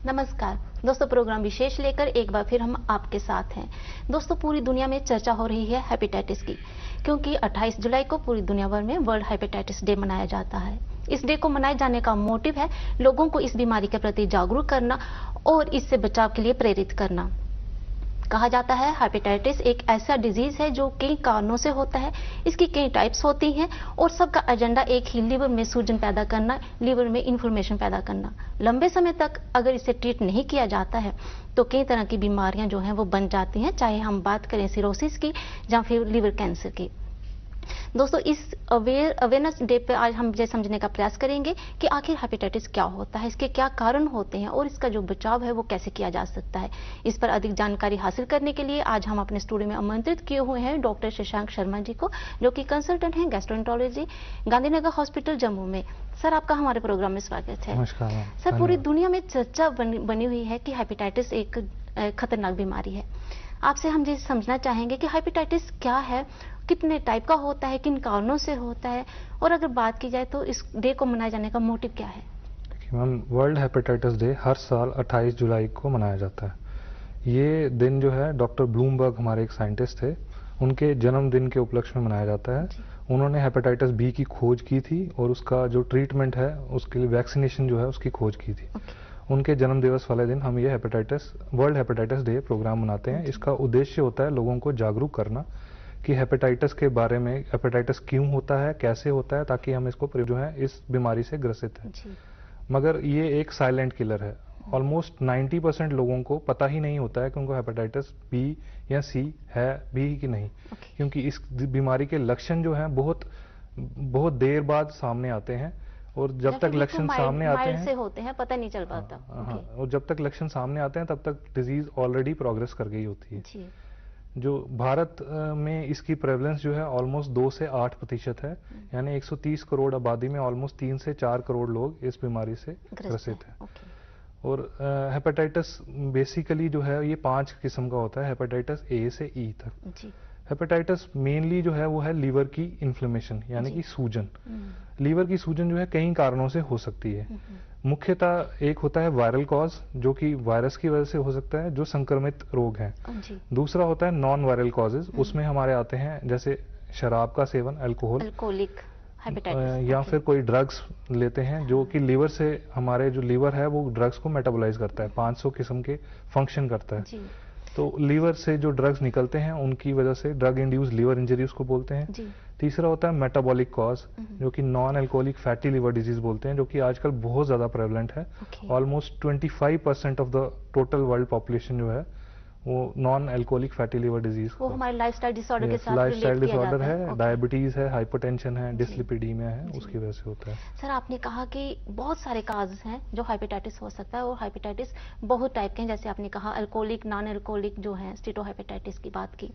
नमस्कार दोस्तों, प्रोग्राम विशेष लेकर एक बार फिर हम आपके साथ हैं। दोस्तों, पूरी दुनिया में चर्चा हो रही है हेपेटाइटिस की, क्योंकि 28 जुलाई को पूरी दुनिया भर में वर्ल्ड हेपेटाइटिस डे मनाया जाता है। इस डे को मनाए जाने का मोटिव है लोगों को इस बीमारी के प्रति जागरूक करना और इससे बचाव के लिए प्रेरित करना। कहा जाता है हेपेटाइटिस एक ऐसा डिजीज है जो कई कारणों से होता है। इसकी कई टाइप्स होती हैं और सबका एजेंडा एक ही, लिवर में सूजन पैदा करना, लिवर में इन्फ्लेमेशन पैदा करना। लंबे समय तक अगर इसे ट्रीट नहीं किया जाता है तो कई तरह की बीमारियां जो हैं वो बन जाती हैं, चाहे हम बात करें सिरोसिस की या फिर लिवर कैंसर की। दोस्तों, इस अवेयरनेस डे पे आज हम ये समझने का प्रयास करेंगे कि आखिर हेपेटाइटिस क्या होता है, इसके क्या कारण होते हैं और इसका जो बचाव है वो कैसे किया जा सकता है। इस पर अधिक जानकारी हासिल करने के लिए आज हम अपने स्टूडियो में आमंत्रित किए हुए हैं डॉक्टर शशांक शर्मा जी को, जो कि कंसल्टेंट हैं गैस्ट्रोएंटरोलॉजी, गांधीनगर हॉस्पिटल जम्मू में। सर, आपका हमारे प्रोग्राम में स्वागत है। नमस्कार। सर, पूरी दुनिया में चर्चा बनी हुई है कि हेपेटाइटिस एक खतरनाक बीमारी है। आपसे हम ये समझना चाहेंगे कि हेपेटाइटिस क्या है, कितने टाइप का होता है, किन कारणों से होता है, और अगर बात की जाए तो इस डे को मनाए जाने का मोटिव क्या है। मैम, वर्ल्ड हेपेटाइटिस डे हर साल 28 जुलाई को मनाया जाता है। ये दिन जो है डॉक्टर ब्लूमबर्ग हमारे एक साइंटिस्ट थे, उनके जन्मदिन के उपलक्ष्य में मनाया जाता है। उन्होंने हेपेटाइटिस बी की खोज की थी और उसका जो ट्रीटमेंट है उसके लिए वैक्सीनेशन जो है उसकी खोज की थी। उनके जन्म दिवस वाले दिन हम ये वर्ल्ड हेपेटाइटिस डे प्रोग्राम मनाते हैं। इसका उद्देश्य होता है लोगों को जागरूक करना कि हेपेटाइटिस के बारे में, हेपेटाइटिस क्यों होता है, कैसे होता है, ताकि हम इसको जो है इस बीमारी से ग्रसित हैं। मगर ये एक साइलेंट किलर है। ऑलमोस्ट 90% लोगों को पता ही नहीं होता है कि उनको हेपेटाइटिस बी या सी है भी कि नहीं, क्योंकि इस बीमारी के लक्षण जो हैं बहुत देर बाद सामने आते हैं और जब तक लक्षण सामने आते हैं से होते हैं, पता नहीं चल पाता। और जब तक लक्षण सामने आते हैं तब तक डिजीज ऑलरेडी प्रोग्रेस कर गई होती है। जो भारत में इसकी प्रेवलेंस जो है ऑलमोस्ट 2 से 8% है, यानी 130 करोड़ आबादी में ऑलमोस्ट 3 से 4 करोड़ लोग इस बीमारी से ग्रसित हैं। और हेपेटाइटिस बेसिकली जो है ये 5 किस्म का होता है, हेपेटाइटिस ए से ई तक। हेपेटाइटिस मेनली जो है वो है लीवर की इन्फ्लेमेशन, यानी कि सूजन। लीवर की सूजन जो है कई कारणों से हो सकती है। मुख्यतः एक होता है वायरल कॉज, जो कि वायरस की वजह से हो सकता है, जो संक्रमित रोग हैं। दूसरा होता है नॉन वायरल कॉजेज, उसमें हमारे आते हैं जैसे शराब का सेवन, अल्कोहलिक या फिर कोई ड्रग्स लेते हैं जो कि लीवर से, हमारे जो लीवर है वो ड्रग्स को मेटाबोलाइज करता है, 500 किस्म के फंक्शन करता है। तो लीवर से जो ड्रग्स निकलते हैं उनकी वजह से ड्रग इंड्यूस लीवर इंजरी उसको बोलते हैं। तीसरा होता है मेटाबॉलिक कॉज, जो कि non alcoholic fatty liver disease बोलते हैं, जो कि आजकल बहुत ज्यादा प्रेवलेंट है। Almost 25% of the total world population जो है वो non alcoholic fatty liver disease, वो हमारे लाइफस्टाइल डिसऑर्डर के साथ लाइफस्टाइल डिसऑर्डर है, डायबिटीज है, हाइपरटेंशन है, डिसलिपिडीमिया है, उसकी वजह से होता है। सर, आपने कहा कि बहुत सारे काजेस हैं जो हेपेटाइटिस हो सकता है और हेपेटाइटिस बहुत टाइप के हैं, जैसे आपने कहा अल्कोहलिक, नॉन अल्कोहलिक जो है, स्टीटोहेपेटाइटिस की बात की।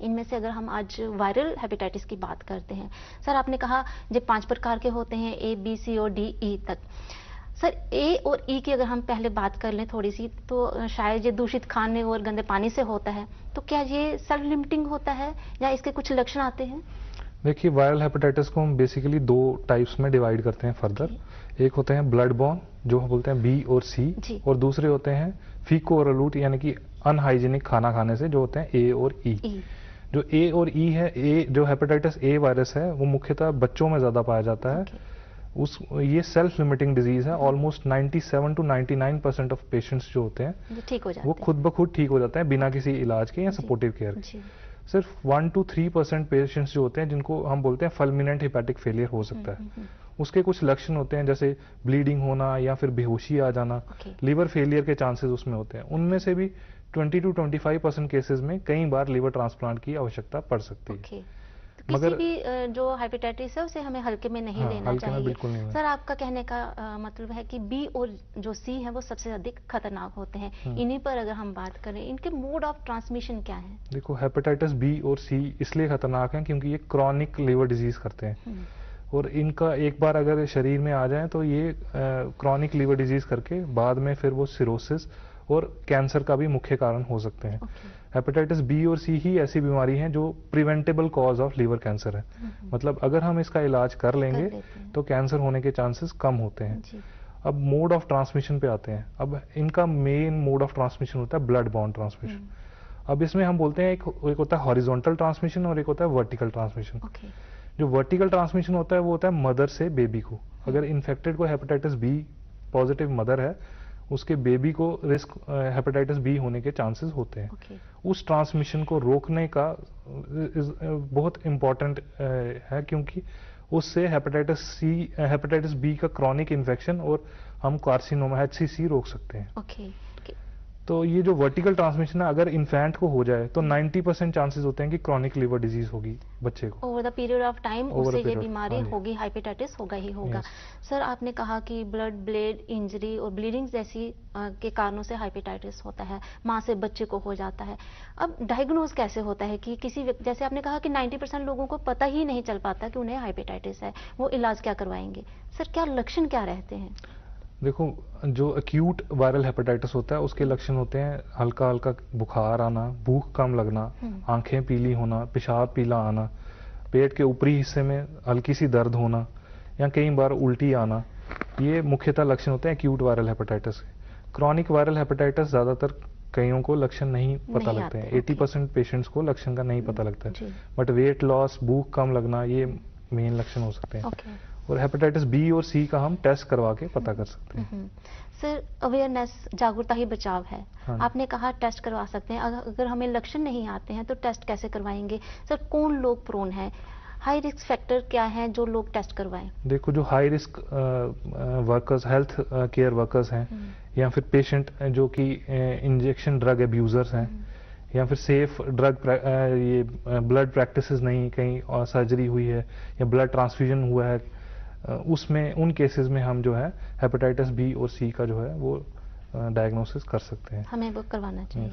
इनमें से अगर हम आज वायरल हेपेटाइटिस की बात करते हैं, सर आपने कहा ये 5 प्रकार के होते हैं, ए बी सी और डी ई तक। सर, ए और ई की अगर हम पहले बात कर लें थोड़ी सी, तो शायद ये दूषित खाने और गंदे पानी से होता है, तो क्या ये सेल्फ लिमिटिंग होता है या इसके कुछ लक्षण आते हैं? देखिए, वायरल हेपेटाइटिस को हम बेसिकली 2 टाइप्स में डिवाइड करते हैं फर्दर। एक होते हैं ब्लड बॉर्न, जो बोलते हैं बी और सी, और दूसरे होते हैं फीको ओरल रूट, यानी कि अनहाइजीनिक खाना खाने से, जो होते हैं ए और ई। जो ए और ई है, ए जो हेपेटाइटिस ए वायरस है वो मुख्यतः बच्चों में ज्यादा पाया जाता है। ये सेल्फ लिमिटिंग डिजीज है। ऑलमोस्ट 97 to 99% ऑफ पेशेंट्स जो होते हैं ठीक हो जाते वो खुद ब खुद ठीक हो जाते हैं बिना किसी इलाज के या सपोर्टिव केयर के। सिर्फ 1 to 3% पेशेंट्स जो होते हैं जिनको हम बोलते हैं फल्मिनेंट हेपेटिक फेलियर हो सकता है। उसके कुछ लक्षण होते हैं जैसे ब्लीडिंग होना या फिर बेहोशी आ जाना, लीवर फेलियर के चांसेस उसमें होते हैं। उनमें से भी 20 to 25% केसेस में कई बार लीवर ट्रांसप्लांट की आवश्यकता पड़ सकती है। किसी भी जो हेपेटाइटिस है उसे हमें हल्के में नहीं लेना चाहिए। सर, आपका कहने का मतलब है कि बी और जो सी है वो सबसे अधिक खतरनाक होते हैं। इन्हीं पर अगर हम बात करें, इनके मोड ऑफ ट्रांसमिशन क्या है? देखो, हेपेटाइटिस बी और सी इसलिए खतरनाक है क्योंकि ये क्रॉनिक लिवर डिजीज करते हैं, और इनका एक बार अगर शरीर में आ जाए तो ये क्रॉनिक लिवर डिजीज करके बाद में फिर वो सिरोसिस और कैंसर का भी मुख्य कारण हो सकते हैं। हेपेटाइटिस बी और सी ही ऐसी बीमारी हैं जो preventable cause of liver cancer है। मतलब अगर हम इसका इलाज कर लेंगे तो कैंसर होने के चांसेस कम होते हैं। अब मोड ऑफ ट्रांसमिशन पे आते हैं। अब इनका मेन मोड ऑफ ट्रांसमिशन होता है ब्लड बॉर्न ट्रांसमिशन। अब इसमें हम बोलते हैं एक होता है हॉरिजॉन्टल ट्रांसमिशन और एक होता है वर्टिकल ट्रांसमिशन। जो वर्टिकल ट्रांसमिशन होता है वो होता है मदर से बेबी को। अगर इन्फेक्टेड को हेपेटाइटिस बी पॉजिटिव मदर है, उसके बेबी को रिस्क हेपेटाइटिस बी होने के चांसेस होते हैं। उस ट्रांसमिशन को रोकने का बहुत इम्पोर्टेंट है, क्योंकि उससे हेपेटाइटिस बी का क्रॉनिक इन्फेक्शन और हम कार्सिनोमा HCC रोक सकते हैं। तो ये जो वर्टिकल ट्रांसमिशन है, अगर इन्फेंट को हो जाए तो 90% चांसेस होते हैं कि क्रॉनिक लिवर डिजीज होगी बच्चे को। Over the period of time उससे ये बीमारी होगी, हेपेटाइटिस होगा ही होगा। सर, आपने कहा कि ब्लेड इंजरी और ब्लीडिंग जैसी के कारणों से हेपेटाइटिस होता है, माँ से बच्चे को हो जाता है। अब डायग्नोज कैसे होता है कि किसी जैसे आपने कहा कि 90% लोगों को पता ही नहीं चल पाता कि उन्हें हेपेटाइटिस है, वो इलाज क्या करवाएंगे? सर, क्या लक्षण क्या रहते हैं? देखो, जो एक्यूट वायरल हेपेटाइटिस होता है उसके लक्षण होते हैं हल्का हल्का बुखार आना, भूख कम लगना, आंखें पीली होना, पेशाब पीला आना, पेट के ऊपरी हिस्से में हल्की सी दर्द होना या कई बार उल्टी आना। ये मुख्यतः लक्षण होते हैं एक्यूट वायरल हेपेटाइटिस के। क्रॉनिक वायरल हेपेटाइटिस ज्यादातर कईयों को लक्षण नहीं पता लगते हैं। 80% पेशेंट्स को लक्षण का नहीं पता लगता है, बट वेट लॉस, भूख कम लगना, ये मेन लक्षण हो सकते हैं। और हेपेटाइटिस बी और सी का हम टेस्ट करवा के पता कर सकते हैं। सर, अवेयरनेस, जागरूकता ही बचाव है। आपने कहा टेस्ट करवा सकते हैं। अगर हमें लक्षण नहीं आते हैं तो टेस्ट कैसे करवाएंगे? सर, कौन लोग प्रोन है, हाई रिस्क फैक्टर क्या है जो लोग टेस्ट करवाएं? देखो, जो high risk workers, health care workers हैं, या फिर पेशेंट जो कि इंजेक्शन ड्रग एब्यूजर्स हैं, या फिर सेफ ड्रग ये ब्लड प्रैक्टिसेस नहीं, कहीं सर्जरी हुई है या ब्लड ट्रांसफ्यूजन हुआ है, उसमें उन केसेस में हम जो है हेपेटाइटिस बी और सी का जो है वो डायग्नोसिस कर सकते हैं। हमें वो करवाना चाहिए।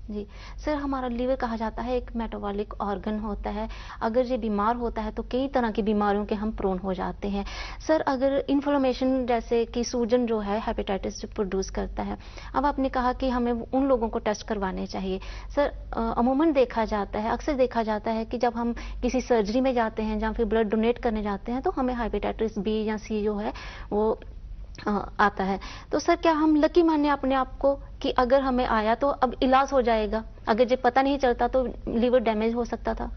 जी सर, हमारा लीवर कहा जाता है एक मेटाबॉलिक ऑर्गन होता है। अगर ये बीमार होता है तो कई तरह की बीमारियों के हम प्रोन हो जाते हैं। सर, अगर इन्फ्लेमेशन जैसे कि सूजन जो है हेपेटाइटिस जो प्रोड्यूस करता है, अब आपने कहा कि हमें उन लोगों को टेस्ट करवाने चाहिए। सर, अमूमन देखा जाता है, अक्सर देखा जाता है कि जब हम किसी सर्जरी में जाते हैं या फिर ब्लड डोनेट करने जाते हैं तो हमें हेपेटाइटिस बी या सी जो है वो आता है। तो सर, क्या हम लकी माने अपने आप को कि अगर हमें आया तो अब इलाज हो जाएगा, अगर ये पता नहीं चलता तो लीवर डैमेज हो सकता था?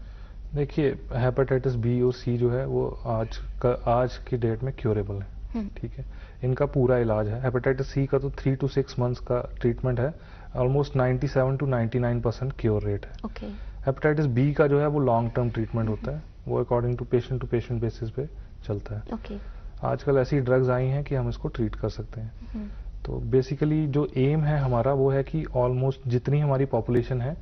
देखिए, हेपेटाइटिस बी और सी जो है वो आज की डेट में क्योरेबल है। ठीक है, इनका पूरा इलाज है। हेपेटाइटिस सी का तो 3 to 6 मंथ्स का ट्रीटमेंट है, ऑलमोस्ट 97 to 99% क्योर रेट है। हेपेटाइटिस बी का जो है वो लॉन्ग टर्म ट्रीटमेंट होता है, वो अकॉर्डिंग टू पेशेंट बेसिस पे चलता है। आजकल ऐसी ड्रग्स आई हैं कि हम इसको ट्रीट कर सकते हैं। तो बेसिकली जो एम है हमारा वो है कि ऑलमोस्ट जितनी हमारी पॉपुलेशन है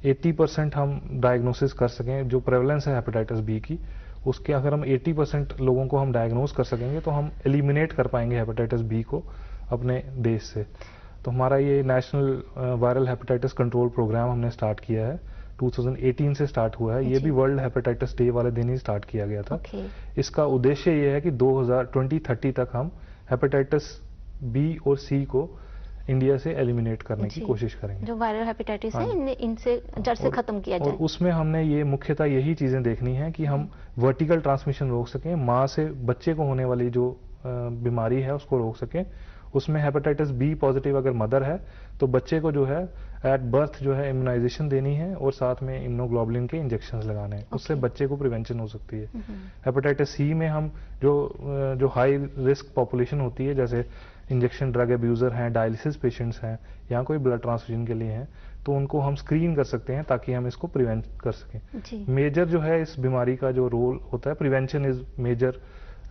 80% हम डायग्नोसिस कर सकें। जो प्रेवलेंस है हेपेटाइटिस बी की, उसके अगर हम 80% लोगों को हम डायग्नोस कर सकेंगे तो हम एलिमिनेट कर पाएंगे हेपेटाइटिस बी को अपने देश से। तो हमारा ये national viral hepatitis control program हमने स्टार्ट किया है, 2018 से स्टार्ट हुआ है। ये भी वर्ल्ड हेपेटाइटिस डे वाले दिन ही स्टार्ट किया गया था। इसका उद्देश्य ये है कि 2030 तक हम हेपेटाइटिस बी और सी को इंडिया से एलिमिनेट करने की कोशिश करेंगे। जो वायरल हेपेटाइटिस है इनसे जड़ से खत्म किया जाए। और उसमें हमने ये मुख्यतः यही चीजें देखनी है कि हम वर्टिकल ट्रांसमिशन रोक सकें, माँ से बच्चे को होने वाली जो बीमारी है उसको रोक सकें। उसमें हेपेटाइटिस बी पॉजिटिव अगर मदर है तो बच्चे को जो है एट बर्थ जो है इम्यूनाइजेशन देनी है और साथ में इम्यूनोग्लोबुलिन के इंजेक्शंस लगाने हैं। उससे बच्चे को प्रिवेंशन हो सकती है। हेपेटाइटिस सी में हम जो हाई रिस्क पॉपुलेशन होती है, जैसे इंजेक्शन ड्रग एब्यूजर हैं, डायलिसिस पेशेंट्स हैं या कोई ब्लड ट्रांसफ्यूजन के लिए हैं, तो उनको हम स्क्रीन कर सकते हैं ताकि हम इसको प्रिवेंट कर सकें। मेजर जो है इस बीमारी का जो रोल होता है, prevention is major,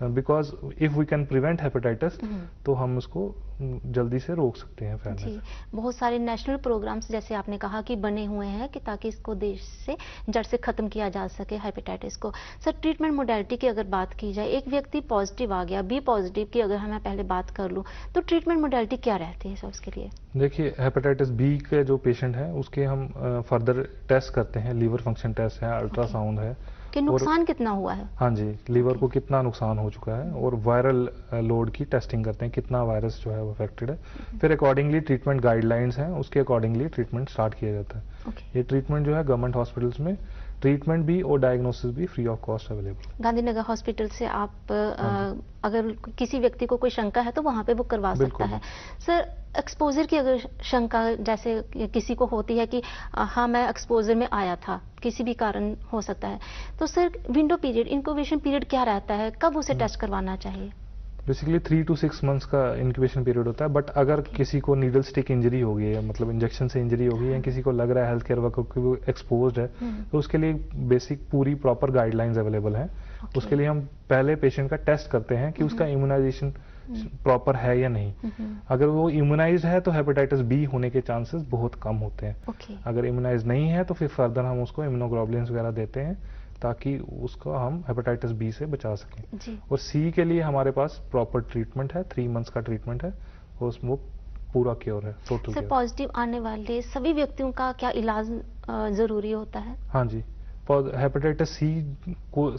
because if we can prevent hepatitis तो हम उसको जल्दी से रोक सकते हैं फैलने से। बहुत सारे नेशनल प्रोग्राम्स जैसे आपने कहा कि बने हुए हैं कि ताकि इसको देश से जड़ से खत्म किया जा सके हेपेटाइटिस को। सर, ट्रीटमेंट मोडेलिटी की अगर बात की जाए, एक व्यक्ति पॉजिटिव आ गया, बी पॉजिटिव की अगर मैं पहले बात कर लूँ तो ट्रीटमेंट मोडेलिटी क्या रहती है सर उसके लिए? देखिए, हेपेटाइटिस बी के जो पेशेंट है उसके हम फर्दर टेस्ट करते हैं, लीवर फंक्शन टेस्ट है, अल्ट्रासाउंड है कि नुकसान कितना हुआ है। हाँ जी, लीवर को कितना नुकसान हो चुका है, और वायरल लोड की टेस्टिंग करते हैं, कितना वायरस जो है वो अफेक्टेड है। फिर अकॉर्डिंगली ट्रीटमेंट गाइडलाइंस हैं, उसके अकॉर्डिंगली ट्रीटमेंट स्टार्ट किया जाता है। ये ट्रीटमेंट जो है गवर्नमेंट हॉस्पिटल्स में ट्रीटमेंट भी और डायग्नोसिस भी free of cost available. Gandhinagar hospital से आप अगर किसी व्यक्ति को कोई शंका है तो वहाँ पे वो करवा सकता है। सर, एक्सपोजर की अगर शंका जैसे किसी को होती है कि हाँ मैं एक्सपोजर में आया था, किसी भी कारण हो सकता है, तो sir window period, incubation period क्या रहता है, कब उसे टेस्ट करवाना चाहिए? बेसिकली 3 to 6 मंथ्स का इंक्यूबेशन पीरियड होता है, बट अगर किसी को नीडल स्टिक इंजरी हो गई है, मतलब इंजेक्शन से इंजरी हो गई है, किसी को लग रहा है हेल्थ केयर वर्कर को वो एक्सपोज्ड है, तो उसके लिए बेसिक पूरी प्रॉपर गाइडलाइंस अवेलेबल हैं। उसके लिए हम पहले पेशेंट का टेस्ट करते हैं कि उसका इम्यूनाइजेशन प्रॉपर है या नहीं। अगर वो इम्यूनाइज्ड है तो हेपेटाइटिस बी होने के चांसेस बहुत कम होते हैं। अगर इम्यूनाइज नहीं है तो फिर फर्दर हम उसको इम्यूनोग्लोबुलिन्स वगैरह देते हैं ताकि उसको हम हेपेटाइटिस बी से बचा सकें। और सी के लिए हमारे पास प्रॉपर ट्रीटमेंट है, 3 मंथ्स का ट्रीटमेंट है, और उसमें पूरा क्योर है, टोटल क्योर। पॉजिटिव आने वाले सभी व्यक्तियों का क्या इलाज जरूरी होता है? हाँ जी, हेपेटाइटिस सी को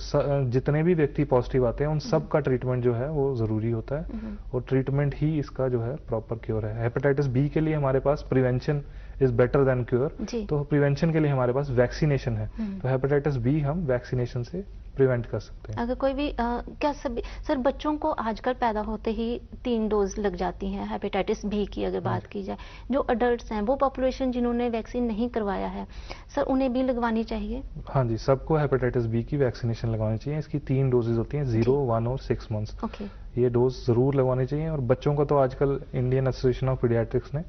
जितने भी व्यक्ति पॉजिटिव आते हैं उन सब का ट्रीटमेंट जो है वो जरूरी होता है, और ट्रीटमेंट ही इसका जो है प्रॉपर क्योर है। हेपेटाइटिस बी के लिए हमारे पास prevention is better than cure, तो प्रिवेंशन के लिए हमारे पास वैक्सीनेशन है। तो हेपेटाइटिस बी हम वैक्सीनेशन से प्रिवेंट कर सकते हैं। अगर कोई भी क्या सभी सर बच्चों को आजकल पैदा होते ही 3 डोज लग जाती हैं हेपेटाइटिस बी की अगर बात की जाए, जो अडल्ट्स हैं वो पॉपुलेशन जिन्होंने वैक्सीन नहीं करवाया है, सर उन्हें भी लगवानी चाहिए? हाँ जी, सबको हेपेटाइटिस बी की वैक्सीनेशन लगवानी चाहिए। इसकी 3 डोजेज होती हैं, 0, 1 और 6 मंथ्स। ये डोज जरूर लगवानी चाहिए। और बच्चों को तो आजकल इंडियन एसोसिएशन ऑफ पीडियाट्रिक्स ने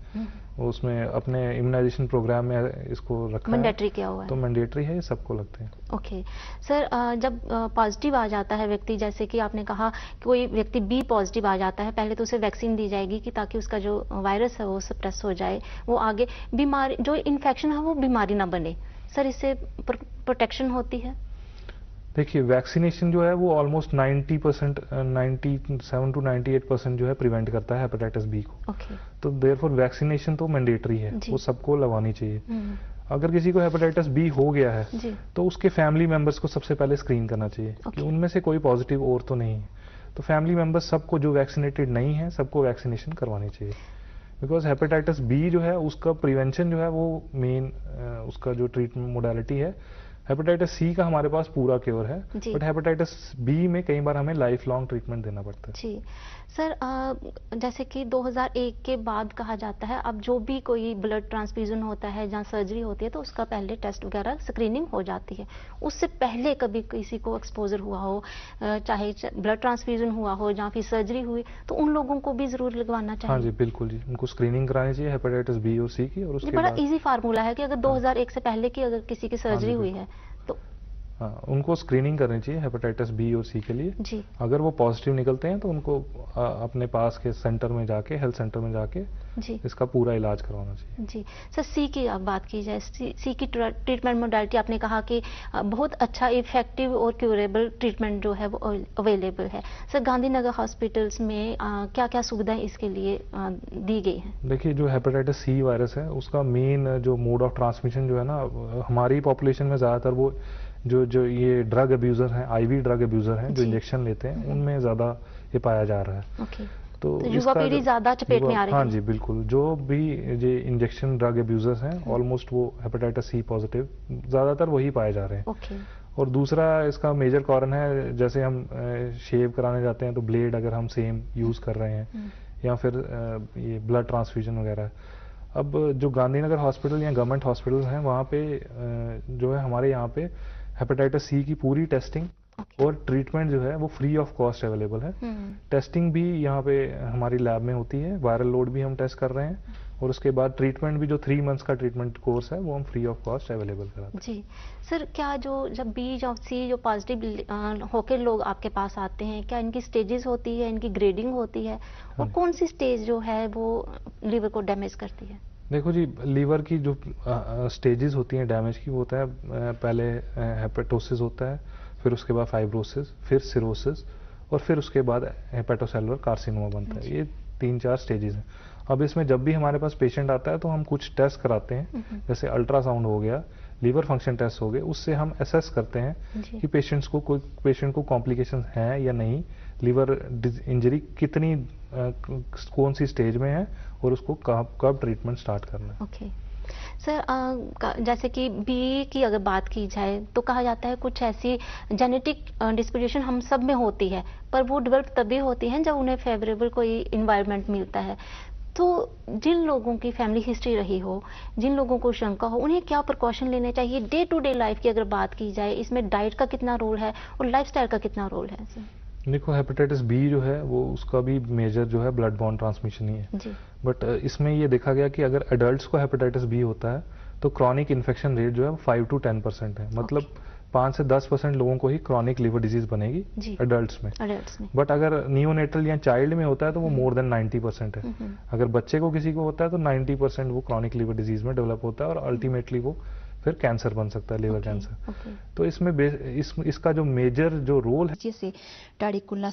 उसमें अपने इम्यूनाइजेशन प्रोग्राम में इसको रखा मैंडेटरी किया हुआ है, तो मैंडेटरी है, सबको लगते हैं। ओके सर, जब पॉजिटिव आ जाता है व्यक्ति, जैसे कि आपने कहा कोई व्यक्ति बी पॉजिटिव आ जाता है, पहले तो उसे वैक्सीन दी जाएगी कि ताकि उसका जो वायरस है वो सप्रेस हो जाए, वो आगे बीमारी जो इन्फेक्शन है वो बीमारी ना बने। सर इससे प्रोटेक्शन होती है? देखिए, वैक्सीनेशन जो है वो ऑलमोस्ट 90%, 97 to 98% जो है प्रिवेंट करता है हेपेटाइटिस बी को। तो देयरफॉर वैक्सीनेशन तो मैंडेटरी है, वो सबको लगवानी चाहिए। अगर किसी को हेपेटाइटिस बी हो गया है तो उसके फैमिली मेंबर्स को सबसे पहले स्क्रीन करना चाहिए कि उनमें से कोई पॉजिटिव और तो नहीं है। तो फैमिली मेंबर्स सबको जो वैक्सीनेटेड नहीं है सबको वैक्सीनेशन करवानी चाहिए, बिकॉज हेपेटाइटिस बी जो है उसका प्रिवेंशन जो है वो मेन उसका जो ट्रीटमेंट मोडालिटी है। हेपेटाइटिस सी का हमारे पास पूरा क्योर है, बट हेपेटाइटिस बी में कई बार हमें लाइफ लॉन्ग ट्रीटमेंट देना पड़ता है। जी सर, जैसे कि 2001 के बाद कहा जाता है अब जो भी कोई ब्लड ट्रांसफ्यूजन होता है जहाँ सर्जरी होती है तो उसका पहले टेस्ट वगैरह स्क्रीनिंग हो जाती है। उससे पहले कभी किसी को एक्सपोजर हुआ हो, चाहे ब्लड ट्रांसफ्यूजन हुआ हो जहाँ फिर सर्जरी हुई, तो उन लोगों को भी जरूर लगवाना चाहिए? हाँ जी, बिल्कुल जी, उनको स्क्रीनिंग करानी चाहिए हेपेटाइटिस बी और सी की। और उसके बड़ा इजी फार्मूला है कि अगर 2001 से पहले की अगर किसी की सर्जरी हुई है तो उनको स्क्रीनिंग करनी चाहिए हेपेटाइटिस बी और सी के लिए जी। अगर वो पॉजिटिव निकलते हैं तो उनको अपने पास के सेंटर में जाके, हेल्थ सेंटर में जाके जी। इसका पूरा इलाज करवाना चाहिए जी। सर सी की अब बात की जाए, सी की ट्रीटमेंट मोडालिटी आपने कहा कि बहुत अच्छा इफेक्टिव और क्यूरेबल ट्रीटमेंट जो है वो अवेलेबल है। सर गांधीनगर हॉस्पिटल्स में क्या क्या सुविधाएं इसके लिए दी गई हैं? देखिए, जो हेपेटाइटिस सी वायरस है उसका मेन जो मोड ऑफ ट्रांसमिशन जो है ना, हमारी पॉपुलेशन में ज्यादातर वो जो ये ड्रग अब्यूजर हैं, आईवी ड्रग अब्यूजर हैं जो इंजेक्शन लेते हैं, उनमें ज्यादा ये पाया जा रहा है। तो युवा पीढ़ी ज्यादा चपेट में आ रही है। हाँ जी, बिल्कुल। जो भी ये इंजेक्शन ड्रग अब्यूजर्स हैं ऑलमोस्ट वो हेपेटाइटिस सी पॉजिटिव ज्यादातर वही पाए जा रहे हैं। और दूसरा इसका मेजर कारण है, जैसे हम शेव कराने जाते हैं तो ब्लेड अगर हम सेम यूज कर रहे हैं, या फिर ये ब्लड ट्रांसफ्यूजन वगैरह। अब जो गांधीनगर हॉस्पिटल या गवर्नमेंट हॉस्पिटल हैं वहाँ पे जो है हमारे यहाँ पे हेपेटाइटिस सी की पूरी टेस्टिंग और ट्रीटमेंट जो है वो फ्री ऑफ कॉस्ट अवेलेबल है। टेस्टिंग भी यहाँ पे हमारी लैब में होती है, वायरल लोड भी हम टेस्ट कर रहे हैं, और उसके बाद ट्रीटमेंट भी जो 3 मंथ्स का ट्रीटमेंट कोर्स है वो हम फ्री ऑफ कॉस्ट अवेलेबल कराते हैं। जी सर, क्या जब बी और सी जो पॉजिटिव होकर लोग आपके पास आते हैं, क्या इनकी स्टेजेस होती है, इनकी ग्रेडिंग होती है, और कौन सी स्टेज जो है वो लीवर को डैमेज करती है? देखो जी, लीवर की जो स्टेजेस होती हैं डैमेज की, वो होता है पहले हेपेटोसिस होता है, फिर उसके बाद फाइब्रोसिस, फिर सिरोसिस, और फिर उसके बाद हेपेटोसेलुलर कार्सिनोमा बनता है। ये 3-4 स्टेजेस हैं। अब इसमें जब भी हमारे पास पेशेंट आता है तो हम कुछ टेस्ट कराते हैं, जैसे अल्ट्रासाउंड हो गया, लीवर फंक्शन टेस्ट हो गए, उससे हम असेस करते हैं कि पेशेंट को कॉम्प्लिकेशंस हैं या नहीं, लीवर इंजरी कितनी कौन सी स्टेज में है, और उसको कब ट्रीटमेंट स्टार्ट करना है। सर जैसे कि बी की अगर बात की जाए तो कहा जाता है कुछ ऐसी जेनेटिक डिस्पोजिशन हम सब में होती है, पर वो डेवलप तभी होती है जब उन्हें फेवरेबल कोई इन्वायरमेंट मिलता है। तो जिन लोगों की फैमिली हिस्ट्री रही हो, जिन लोगों को शंका हो, उन्हें क्या प्रिकॉशन लेने चाहिए? डे टू डे लाइफ की अगर बात की जाए, इसमें डाइट का कितना रोल है और लाइफस्टाइल का कितना रोल है? देखो, हेपेटाइटिस बी जो है वो उसका भी मेजर जो है ब्लड बॉर्न ट्रांसमिशन ही है। बट इसमें ये देखा गया कि अगर एडल्ट्स को हेपेटाइटिस बी होता है तो क्रॉनिक इन्फेक्शन रेट जो है 5 to 10% है। मतलब 5 से 10% लोगों को ही क्रॉनिक लिवर डिजीज बनेगी एडल्ट्स में। बट अगर नियोनेटल या चाइल्ड में होता है तो वो मोर देन 90% है। अगर बच्चे को किसी को होता है तो 90% वो क्रॉनिक लिवर डिजीज में डेवलप होता है और अल्टीमेटली वो फिर कैंसर बन सकता है, लिवर कैंसर। तो इसमें इसका जो मेजर जो रोल है जैसे टाड़ीकुल्ला